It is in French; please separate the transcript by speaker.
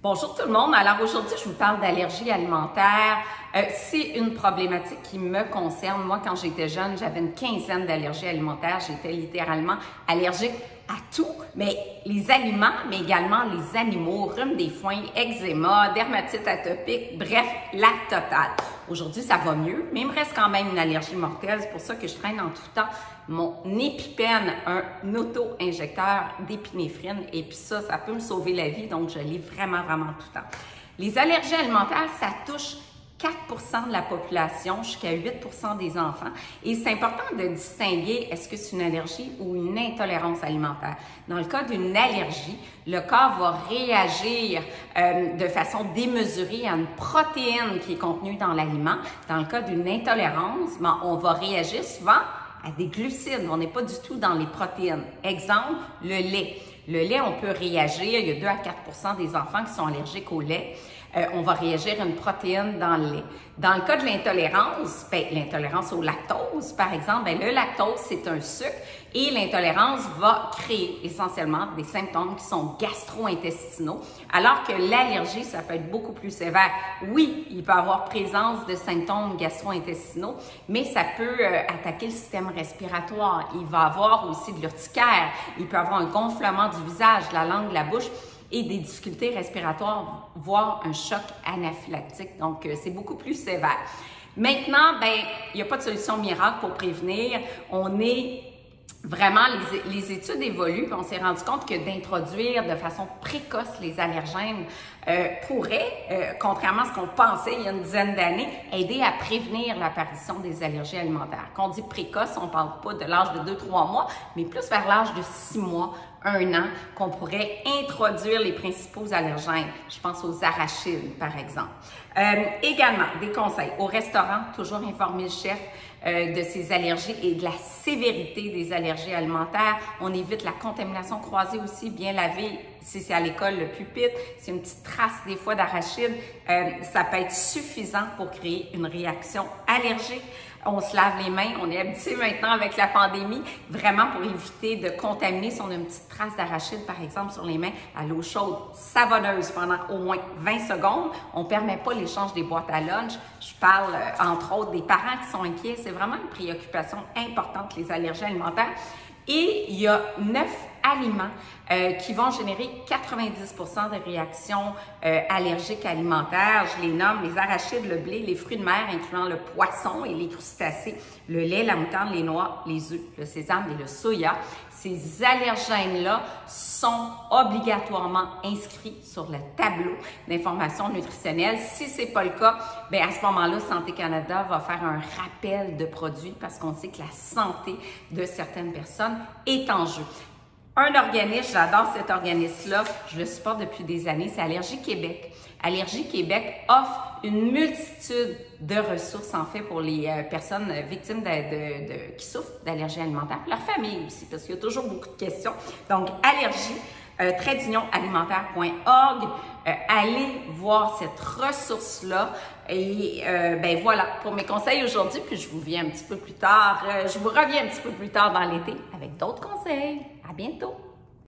Speaker 1: Bonjour tout le monde. Alors aujourd'hui, je vous parle d'allergie alimentaire. C'est une problématique qui me concerne. Moi, quand j'étais jeune, j'avais une quinzaine d'allergies alimentaires. J'étais littéralement allergique à tout, mais les aliments, mais également les animaux, rhume des foins, eczéma, dermatite atopique, bref, la totale. Aujourd'hui, ça va mieux, mais il me reste quand même une allergie mortelle. C'est pour ça que je traîne en tout temps mon EpiPen, un auto-injecteur d'épinéphrine. Et puis ça peut me sauver la vie, donc je l'ai vraiment tout le temps. Les allergies alimentaires, ça touche 4% de la population jusqu'à 8% des enfants. Et c'est important de distinguer est-ce que c'est une allergie ou une intolérance alimentaire. Dans le cas d'une allergie, le corps va réagir de façon démesurée à une protéine qui est contenue dans l'aliment. Dans le cas d'une intolérance, on va réagir souvent à des glucides. On n'est pas du tout dans les protéines. Exemple, le lait. Le lait, on peut réagir. Il y a 2 à 4% des enfants qui sont allergiques au lait. On va réagir à une protéine dans le lait. Dans le cas de l'intolérance, l'intolérance au lactose, par exemple, le lactose, c'est un sucre et l'intolérance va créer essentiellement des symptômes qui sont gastro-intestinaux, alors que l'allergie, ça peut être beaucoup plus sévère. Oui, il peut y avoir présence de symptômes gastro-intestinaux, mais ça peut attaquer le système respiratoire. Il va y avoir aussi de l'urticaire, il peut y avoir un gonflement du visage, de la langue, de la bouche, et des difficultés respiratoires, voire un choc anaphylactique. Donc, c'est beaucoup plus sévère. Maintenant, il n'y a pas de solution miracle pour prévenir. Vraiment, les études évoluent, puis on s'est rendu compte que d'introduire de façon précoce les allergènes pourrait, contrairement à ce qu'on pensait il y a une dizaine d'années, aider à prévenir l'apparition des allergies alimentaires. Quand on dit précoce, on ne parle pas de l'âge de 2-3 mois, mais plus vers l'âge de 6 mois, 1 an, qu'on pourrait introduire les principaux allergènes. Je pense aux arachides, par exemple. Également, des conseils. Au restaurant, toujours informer le chef de ses allergies et de la sévérité des allergies alimentaires. On évite la contamination croisée aussi, bien laver, si c'est à l'école, le pupitre. C'est une petite trace des fois d'arachide. Ça peut être suffisant pour créer une réaction allergique. On se lave les mains, on est habitué maintenant avec la pandémie, vraiment pour éviter de contaminer. Si on a une petite trace d'arachide, par exemple, sur les mains, à l'eau chaude savonneuse pendant au moins 20 secondes. On ne permet pas l'échange des boîtes à lunch. Je parle, entre autres, des parents qui sont inquiets. C'est vraiment une préoccupation importante, les allergies alimentaires. Et il y a 9 aliments qui vont générer 90% des réactions allergiques alimentaires. Je les nomme les arachides, le blé, les fruits de mer, incluant le poisson et les crustacés, le lait, la moutarde, les noix, les œufs, le sésame et le soya. Ces allergènes-là sont obligatoirement inscrits sur le tableau d'information nutritionnelle. Si ce n'est pas le cas, à ce moment-là, Santé Canada va faire un rappel de produits parce qu'on sait que la santé de certaines personnes est en jeu. Un organisme, j'adore cet organisme-là, je le supporte depuis des années, c'est Allergie Québec. Allergie Québec offre une multitude de ressources, en fait, pour les personnes victimes qui souffrent d'allergies alimentaires, pour leur famille aussi, parce qu'il y a toujours beaucoup de questions. Donc, allergie-alimentaire.org, allez voir cette ressource-là. Et voilà, pour mes conseils aujourd'hui, puis je vous reviens un petit peu plus tard dans l'été avec d'autres conseils. À bientôt!